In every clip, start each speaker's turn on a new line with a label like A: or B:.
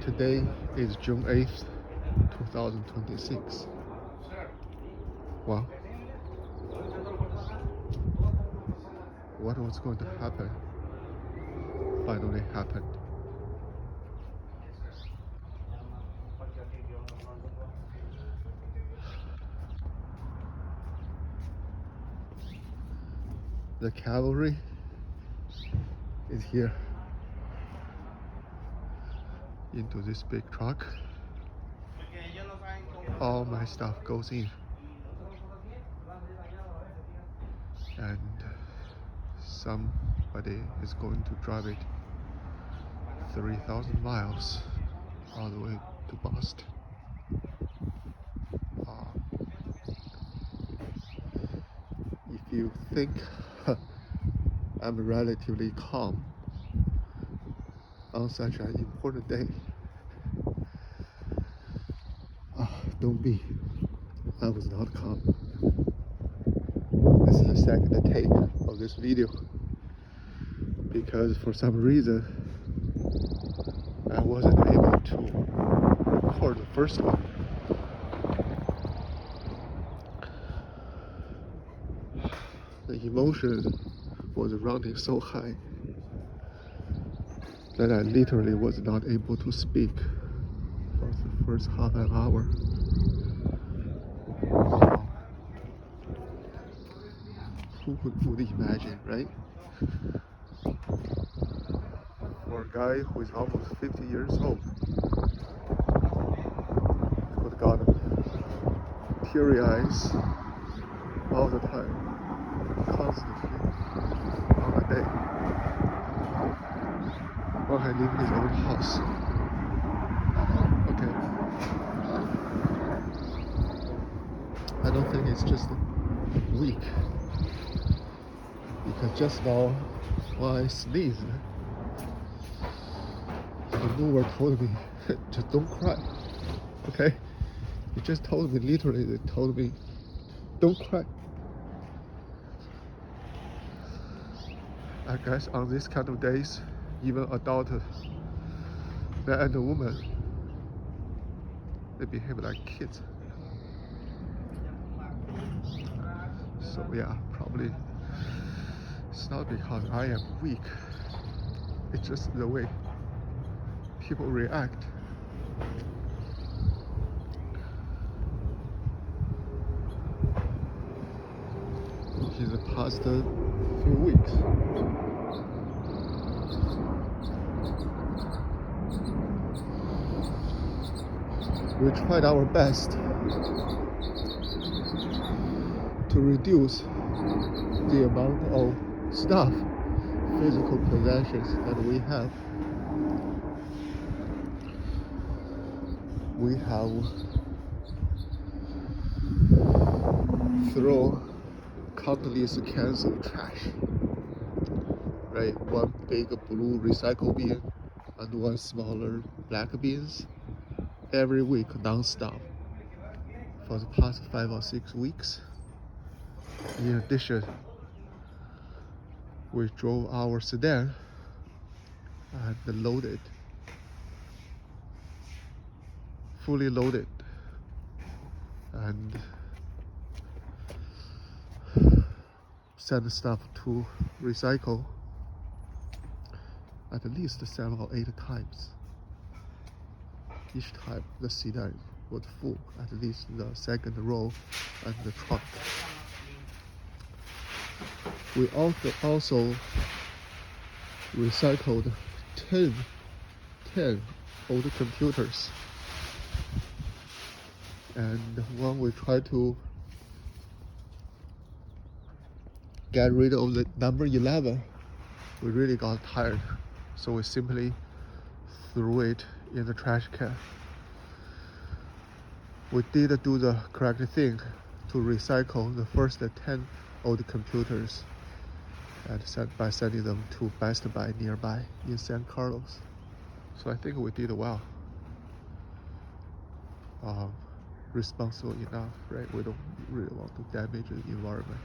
A: Today is June 8th, 2026. Wow. What was going to happen finally happened. The cavalry is here into this big truck. All my stuff goes in, and somebody is going to drive it 3,000 miles all the way to Boston. If you think I'm relatively calm on such an important day, don't be. I was not calm. This is the second take of this video because for some reason I wasn't able to record the first one. The emotion was running so high that I literally was not able to speak for the first half an hour. Wow. Who would imagine, right? For a guy who is almost 50 years old, could got teary eyes all the time, constantly, on a day, while I live in his own house. Okay. I don't think it's just weak, because just now when I sneezed, the mover told me, just don't cry, okay? He just told me, literally, they told me, don't cry. I guess on these kind of days, even adult man and woman, they behave like kids. So yeah, probably it's not because I am weak, it's just the way people react. In the past few weeks, we tried our best to reduce the amount of stuff, physical possessions that we have. We have thrown countless cans of trash, right? One big blue recycle bin and one smaller black bins every week non-stop for the past 5 or 6 weeks. In addition, we drove our sedan and loaded, fully loaded, and sent stuff to recycle at least 7 or 8 times. Each time the sedan was full, at least the second row and the trunk. We also recycled 10 old computers. And when we tried to get rid of the number 11, we really got tired. So we simply threw it in the trash can. We did do the correct thing to recycle the first 10 old computers and by sending them to Best Buy nearby in San Carlos. So I think we did well. Responsible enough, right? We don't really want to damage the environment.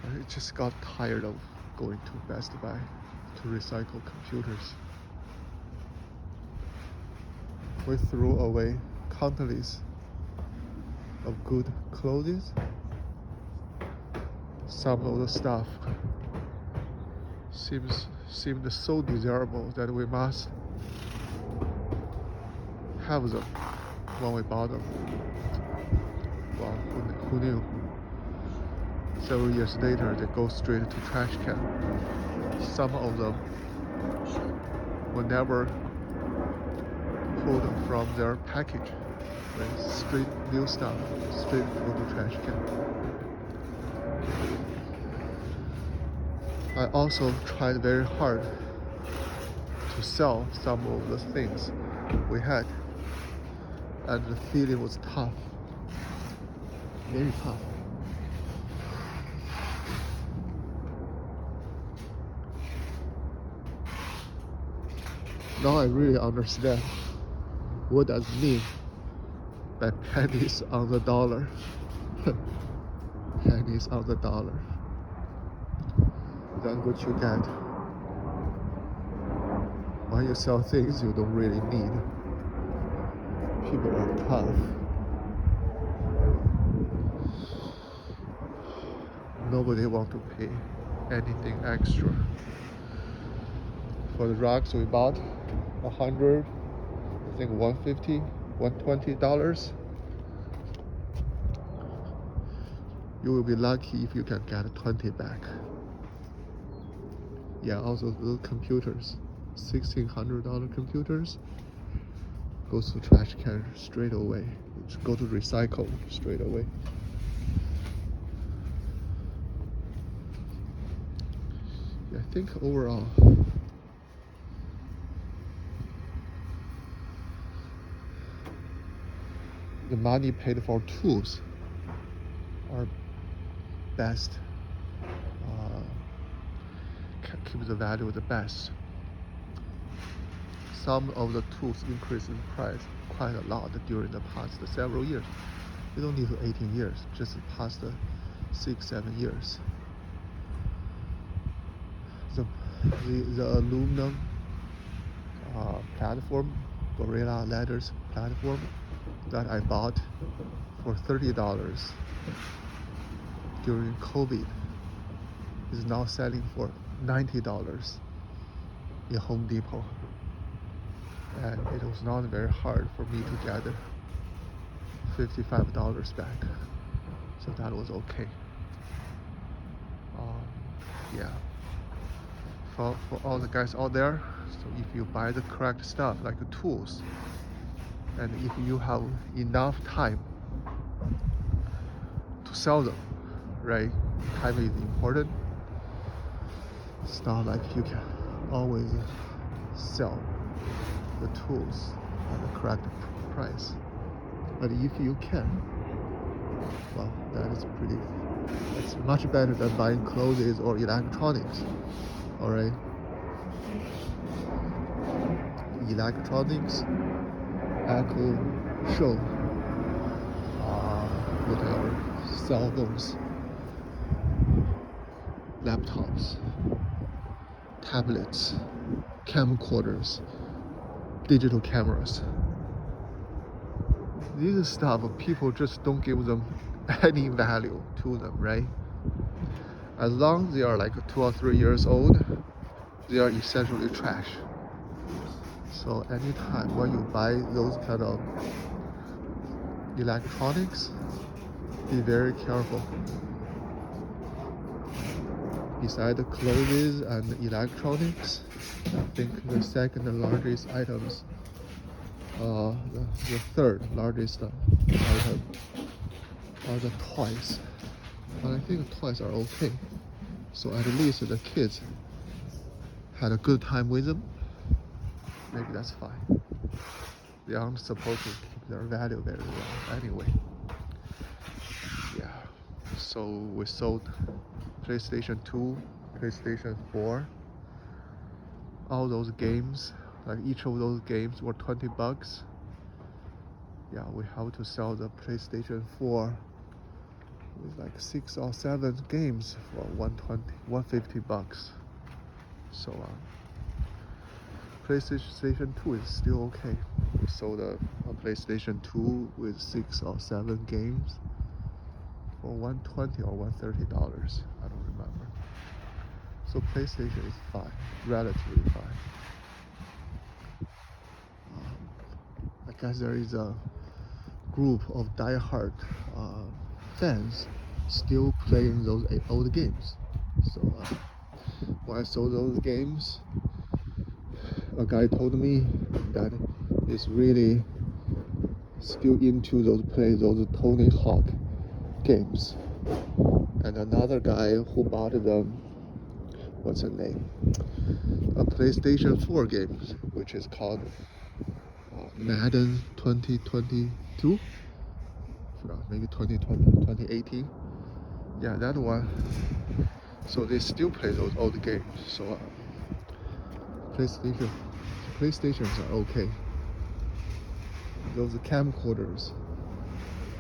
A: I just got tired of going to Best Buy to recycle computers. We threw away countless of good clothes. Some of the stuff seemed so desirable that we must have them when we bought them. Well, who knew? Several years later, they go straight to trash can. Some of them were never pulled from their package. Right? Straight new stuff, straight go to trash can. I also tried very hard to sell some of the things we had, and the feeling was tough, very tough. Now I really understand what does it mean by pennies on the dollar. Pennies on the dollar. That's what you get when you sell things you don't really need. People are tough. Nobody wants to pay anything extra. For the rugs we bought, $100, I think $150, $120. You will be lucky if you can get 20 back. Yeah, also the computers, $1,600 computers, goes to trash can straight away. Go to recycle straight away. Yeah, I think overall, the money paid for tools are best, keep the value the best. Some of the tools increase in price quite a lot during the past several years. You don't need to 18 years, just the past 6-7 years. The aluminum platform, Gorilla Letters platform that I bought for $30 during COVID is now selling for $90 in Home Depot. And it was not very hard for me to get $55 back, so that was okay. Yeah, for all the guys out there, so if you buy the correct stuff like tools, and if you have enough time to sell them, right? Time is important. It's not like you can always sell the tools at the correct price, but if you can, well, that's much better than buying clothes or electronics. All right, electronics, Apple show, whatever, cell phones, laptops, tablets, camcorders, digital cameras. These stuff, people just don't give them any value to them, right? As long as they are like 2 or 3 years old, they are essentially trash. So anytime when you buy those kind of electronics, be very careful. Beside the clothes and electronics, I think the second largest items, the third largest item are the toys. But I think toys are okay. So at least the kids had a good time with them. Maybe that's fine. They aren't supposed to keep their value very long anyway. Yeah. So we sold PlayStation 2, PlayStation 4, all those games, like each of those games were $20. Yeah, we have to sell the PlayStation 4 with like 6 or 7 games for $150. So PlayStation 2 is still okay. We sold a PlayStation 2 with 6 or 7 games for $120 or $130. I don't remember. So PlayStation is fine, relatively fine. I guess there is a group of die-hard fans still playing those old games. So when I saw those games, a guy told me that he's really still into those Tony Hawk games. And another guy who bought the, what's the name? A PlayStation 4 game, which is called Madden 2022. Maybe 2020, 2018. Yeah, that one. So they still play those old games. So PlayStations are okay. Those camcorders,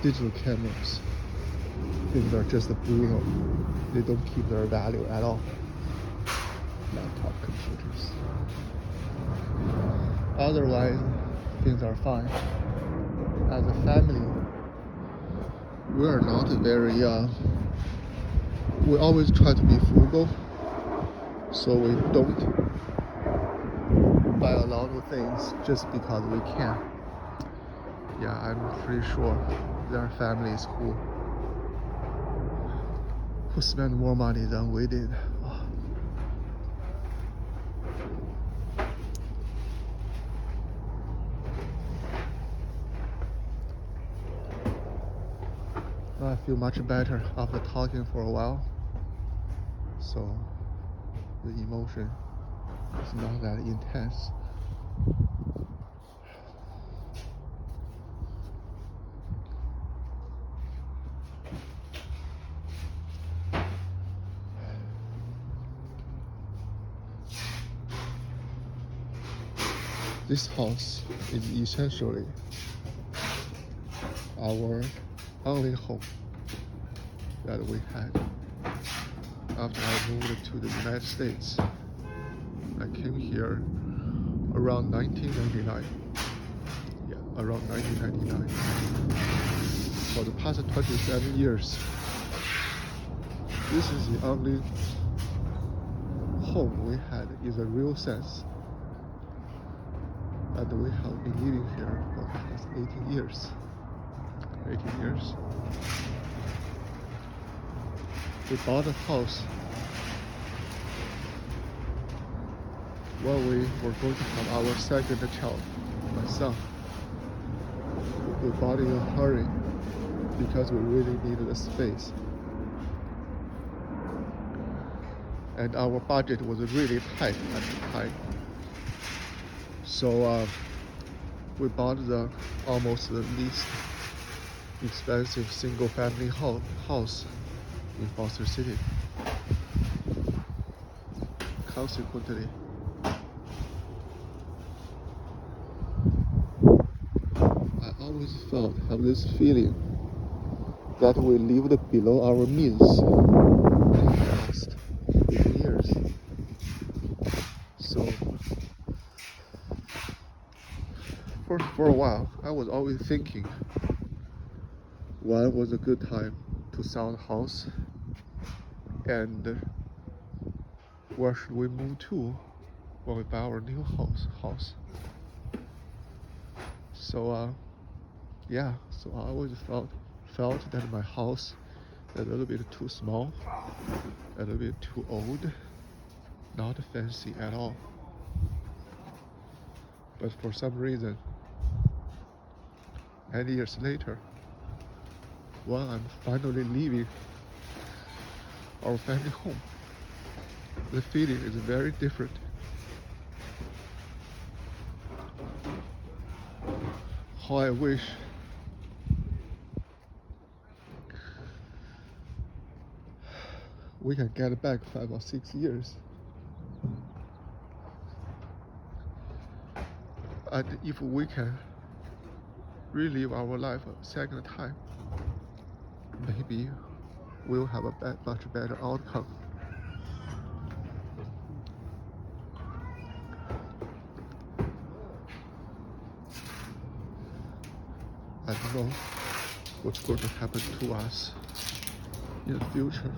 A: digital cameras, things are just brutal. They don't keep their value at all. Laptop computers. Otherwise, things are fine. As a family, we are not very. We always try to be frugal, so we don't buy a lot of things just because we can. Yeah, I'm pretty sure there are families who spend more money than we did. I feel much better after talking for a while, so the emotion is not that intense. This house is essentially our only home that we had after I moved to the United States. I came here around 1999. Yeah, around 1999. For the past 27 years, this is the only home we had in a real sense. And we have been living here for the past 18 years. 18 years. We bought a house when we were going to have our second child, my son. We bought it in a hurry because we really needed a space. And our budget was really tight at the time. So we bought almost the least expensive single-family house in Foster City. Consequently, I always have this feeling that we lived below our means in the past 8 years. So for a while, I was always thinking, when was a good time to sell the house, and where should we move to when we buy our new house. So yeah, so I always felt that my house is a little bit too small, a little bit too old, not fancy at all. But for some reason, 8 years later, when I'm finally leaving our family home, the feeling is very different. How I wish we can get back 5 or 6 years. And if we can relive our life a second time, maybe we'll have a much better outcome. don't know what's going to happen to us in the future.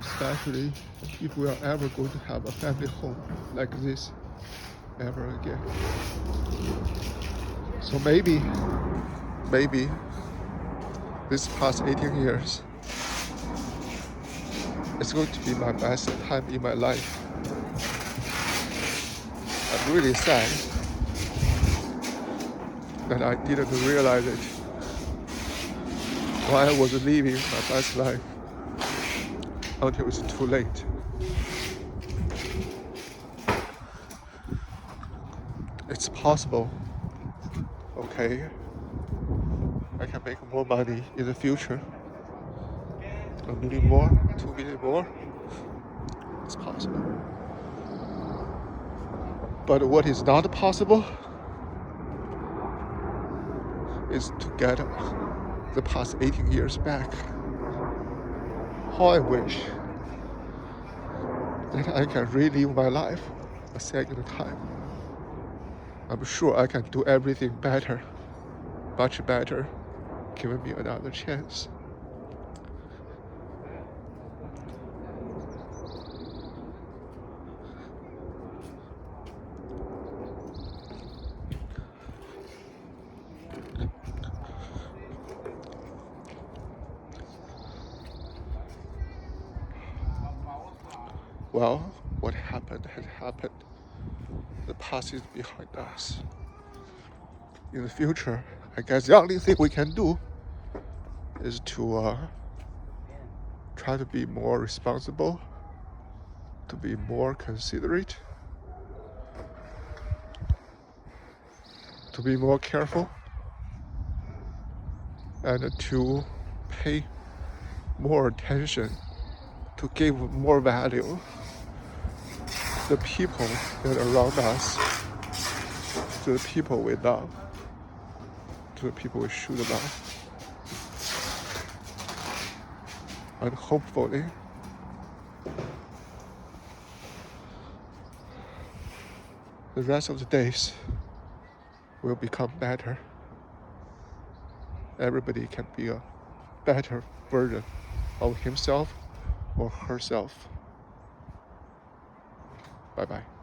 A: Especially if we are ever going to have a family home like this ever again. So maybe this past 18 years it's going to be my best time in my life. I'm really sad that I didn't realize it while I was living my best life until it's too late. It's possible, okay? I can make more money in the future. $1 million more, $2 million more. It's possible. But what is not possible is to get the past 18 years back. How I wish that I can relive my life a second time. I'm sure I can do everything better, much better, give me another chance. Well, what happened has happened. The past is behind us. In the future, I guess the only thing we can do is to try to be more responsible, to be more considerate, to be more careful, and to pay more attention, to give more value to the people that are around us, to the people we love, to the people we should love. And hopefully, the rest of the days will become better. Everybody can be a better version of himself or herself. Bye-bye.